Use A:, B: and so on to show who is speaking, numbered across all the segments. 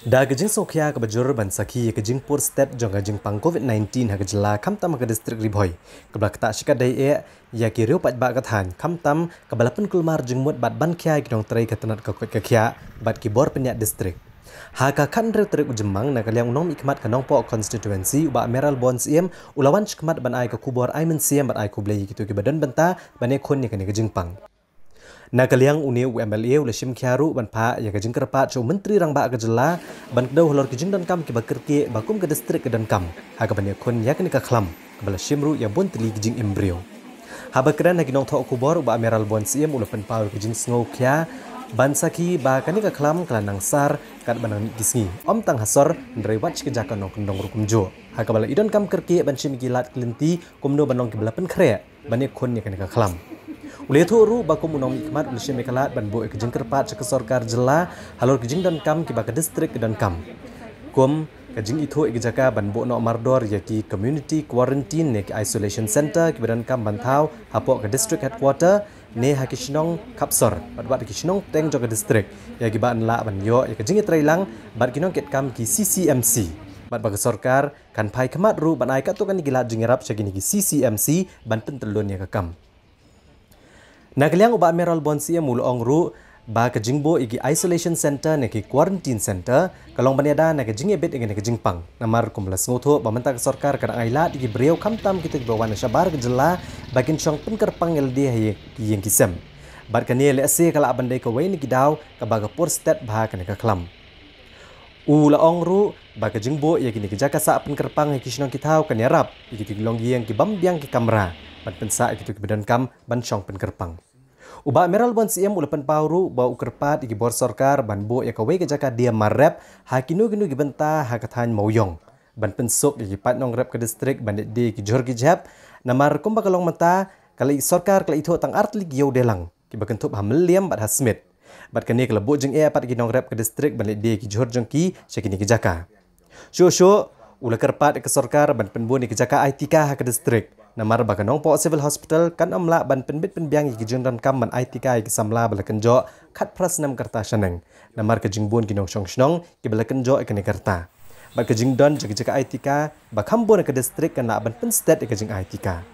A: Da gajing sokya ke bajur ban saki gajing pur step jong gajing pang COVID-19 ha gajla kamtam ke distrik Ri Bhoi. Kebla kata shikat dai ya ki riu pat ba kathan kamtam ke balapan kulmar jengmut bat ban kya gidong trai katanat ke kya bat ki bor penyak distrik. Ha ka kan riu trik ujemang na kaliang nom ikmat ke Nongpoh constituency ba meral bon siem ulawan chkmat ban ai ke kubor ai men siem bat ai kublei gitu ki badan benta bane khon ni ke gajing pang. Nakaliang uni MLA ula shim kharu ban pha ya gajing kerpa cho menteri rang ba gajela ban kedau halor ki Jingdonkam ki bakirke bakum ke distrik ke Dankam ha ka ban yakun yak ni ka khlam bala shimru ya bon tli gijing embryo ha bakran ha ginong tho kubor ba meral bon siem ula pen pau gijing sngo kya ban saki ba kani ka khlam klanang sar kat banang gisngi om tang hasor ndrei wach ke jakan nong kendong rukum jo ha ka bala idon kam kerke ban shim gilat klinti kumno banong ki bala pen khre ban yakun yak ni ka khlam Uleh tu ru bakum unong ikmat uleh mekalat ban bo ke jengkerpat ke sorkar jela halor ke Jingdonkam ki ba ke distrik ke Dankam. Kum ke jing itu ke jaka ban bo no mardor ya ki community quarantine ne ki isolation center ki Dankam bantau hapok ke district headquarter ne ha ki shnong kapsor bat ki shnong teng jo ke distrik ya ki ban la ban yo ya ke jing trailang bat ki nong ket kam ki CCMC. Bat bagi sorkar kan pai kemat ru ban ai katukan ni gilat jingerap segini ki CCMC ban pentelun ya ke kam. Nakaliang uba meral bonsi mulu ongru ba ke jingbo igi isolation center ne ki quarantine center kalong baniada na ke jinge bet igi ne ke jingpang namar kumlas ngoto ba mentak sarkar kadang aila igi breu kamtam kita ki bawan syabar ke jela bakin chong penkerpang LD haye ki yang kisem bar kani lese kala bandai ke wain ki daw ka baga pur stat ba ke ne ka klam ula ongru ba ke jingbo igi ne ki jaka sa penkerpang ki shinong kitau kan yarap igi ki longgi yang ki bambiang ki kamera ban pensa itu ke Dankam ban chong penkerpang. Uba meral bon siem ulapan pauru ba ukerpat igi bor sorkar ban bo ya kawe ke jaka dia marep hakinu ginu gi benta hakathan moyong ban pensuk igi pat nong rep ke distrik ban de ki jor ki jap namar kumba kalong mata kali sorkar kala itu tang artli gi delang ki bakentup hameliam bat hasmit bat kani kala bo jeng pat igi nong rep ke distrik ban de ki jor jeng ki sekini ki jaka. Sho ula kerpat ke sorkar ban penbun ki jaka ITK ha ke distrik namar baka Nongpoh Civil Hospital kan amla ban penbit penbiang ki Jingdonkam ban ITK ki samla balakan jo khat prasnam karta shaneng namar ke jingbun ki nong shnong ki balakan jo ikani karta ba ke jingdon jaka ITK ba khambon ke distrik kan ban pen state ke jing ITK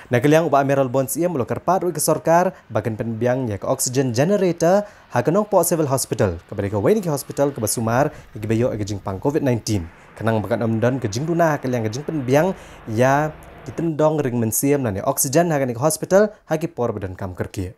A: nakaliang uba meral bon siem ulo karpat ru ke sorkar bakan penbiang ya ke oxygen generator ha ke Nongpoh Civil Hospital ke balik ke waini ki hospital ke basumar ki bayo ke jing pang COVID-19 kanang bakan omdan ke jingduna kaliang ke jing penbiang ya ditendong ring mensiam nani oksigen hagan ke hospital hagi por badan kam kerki.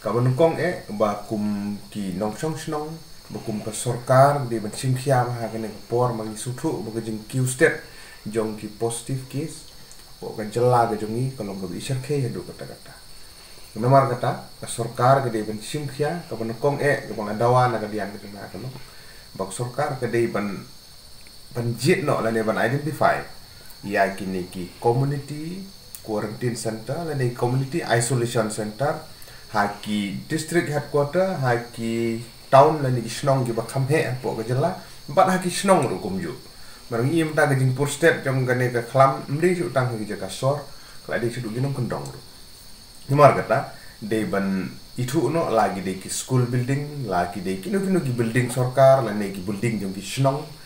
B: Kawan kong bakum ki nong snong bakum ke sorkar di bensim kiam hagan ke por mangi sutu baga jeng Q state jong ki positive case baga jela ke jongi kalau baga isyak ke hadu kata-kata. Namar kata ke sorkar ke di bensim kia kawan kong ke bang adawan hagan dian ke jeng hagan bag sorkar ke di ban jit no lani ban identify ya kini ki community quarantine center lani community isolation center haki district headquarter haki town lani kisnong ki bakham he po ka jela bat haki snong ru kumju marang im ta gajing pur state jam gane ka khlam mri ju tang ki jaka sor kala de chu ginong kendong ru nimar kata de ban itu no lagi de ki school building lagi de kino ki building sarkar lani ki building jam ki snong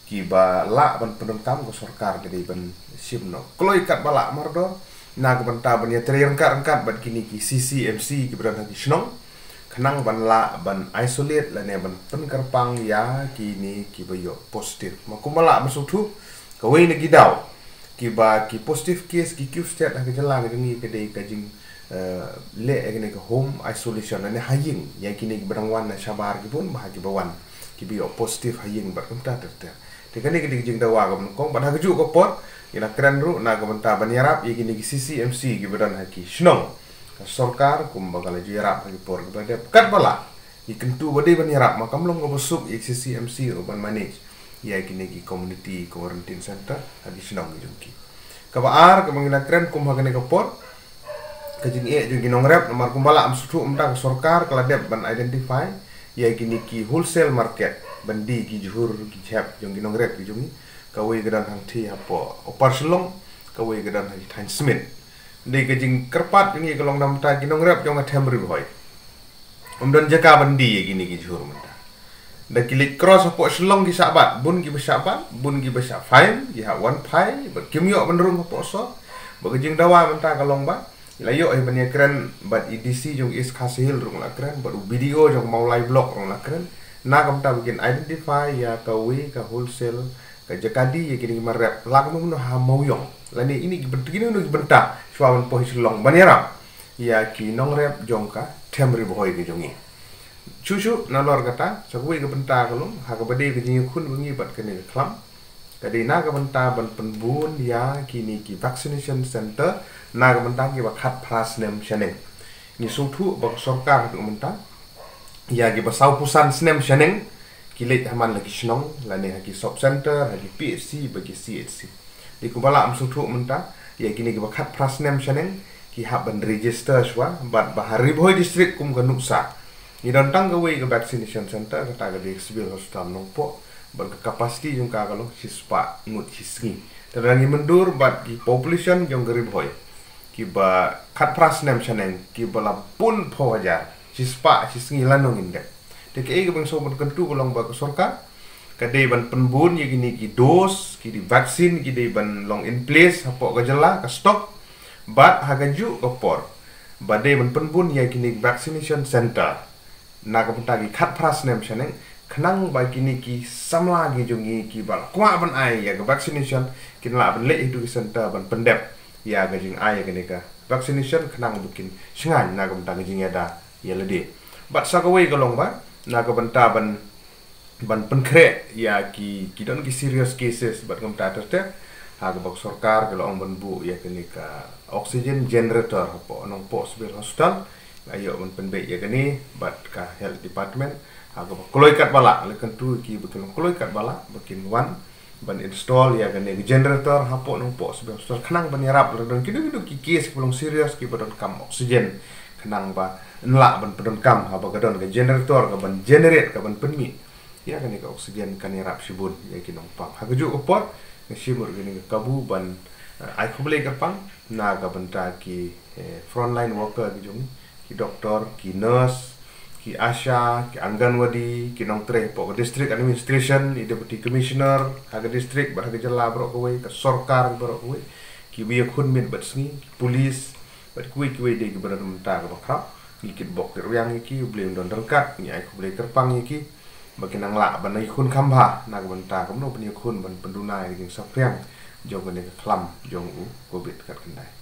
B: kiba la ban Dankam ko sorkar gede ban simno kloi kat bala mardo na ko ban ta ban ya terangkat ban kini ki CCMC ki ban ki snong khanang ban la ban isolate la ne ban penkerpang ya kini ki bayo positif makumala masutu ko we ne gidaw kiba ki positive case ki Q state ha gejala ga ngi gede ka jing le egne ko home isolation ne haying ya kini berangwan na sabar ki pun bahagi bawan ki bayo positif haying bar kumta ter Tikani kini jing dawa kamu kong pada keju ko pot ina keren ru na kamu ta banyarap iki ni CCMC gibaran haki snong sorkar kum bakal jarap haki por kepada kat bala ikentu bade banyarap makam long ngobusuk iki CCMC urban manage ya iki ni community quarantine center haki snong jungki kabar kemangina keren kum hakane ko pot kajing jung ginong rep nomor kum bala am sutu umta sorkar kala dep ban identify ya iki ni wholesale market bandi ki juhur ki chap jong ginong rep ki jongi kawe gedan hang thi apo opar selong kawe gedan hang than smith de ke jing kerpat ni kalong nam ta ginong rep jong athem Ri Bhoi omdan jaka bandi gini ki juhur menta da kilik cross hapo selong ki sabat bun ki besabat bun ki besa fine ki ha one pai but kimyo benrung hapo so ba jing dawa menta kalong ba layo ai bania keren but EDC jong is khasil rung la keren but video jong mau live blog rung la keren na kam ta bikin identify ya ka we ka wholesale ka jakadi ya kini marap lag no ha mau yong lani ini begini no benta swawan po selong baniara ya ki nong rep jong ka tem Ri Bhoi ki jongi chuchu na lor kata sakui ka benta kalung ha ka bade ka jing khun bungi bat ka ni klam ka di na ka benta ban penbun ya kini ki vaccination center na ka benta ki ba khat pras nem shaneng ni suthu ba sarkar ka benta ya ki ba sau pusan snem shaneng ki leit haman lagi snong lani ha ki shop center ha ki PHC ba ki CHC di kubala am suthu menta ya kini ki ba khat pras nem shaneng ki ha ban register shwa bat ba Ri Bhoi district kum ka nuksa ni dantang ka we ka vaccination center ka ta ka di civil hospital Nongpoh ban ka capacity jung ka kalong sispa ngut hisngi tadangi mendur bat ki population jong Ri Bhoi ki ba khat pras nem chaneng ki bala pun phawaja sispa hisngi lanong inde de ke ga bang so ban kentu kolong ba ka sarkar ka de ban penbun ye gini ki dos ki di vaksin ki de ban long in place hapo ka jela ka stok bat hagaju ka por ba de ban penbun ye gini vaccination center na ka putagi khat pras nem chaneng khnang ba kini ki samla gi jongi ki bal kwa ban ai ya ga vaccination kin la ban le itu center ban pendep ya ga jing ai ga ne ka vaccination khnang bukin singan na ga putagi jing ada ya lede bat sa ka we ga long ba na ka banta ban penkre ya ki don ki serious cases bat kam ta te ha ga bok sarkar ga long ban bu ya kini ka oxygen generator po Nongpoh civil hospital ayo ban penbe ya gani bat ka health department aga koloi kat bala lekan tu ki bekin koloi kat bala bekin wan ban install ya gani generator hapo Nongpoh sebab khnang ban yarap dan kidu ki case belum serius ki badon kam oksigen khnang ba nla ban pedon kam ha ba gadon ke generator ka ban generate ka ban penmi ya gani ka oksigen kan yarap sibun ya ki Nongpoh ha gaju upot ke simur gani ka kabu ban ai khobele ka pang na ka banta ki frontline worker ki jung ki doktor, ki nurse, ki asha, ki anganwadi, ki nongtre po district administration, ni deputy commissioner, haga district bar haga jala bro ko ka sarkar bro ko ki biya khun mit bat sngi, police bat kui ki de ki baran menta ka bakra, ki kit bok yang ki blem don derkat, ni ai ko blem terpang ki bakin ang la ban ai khun khamba na ka benta ka no ban khun ban pendunai ki sapriang jong ne ka klam jong u Govt kat kendai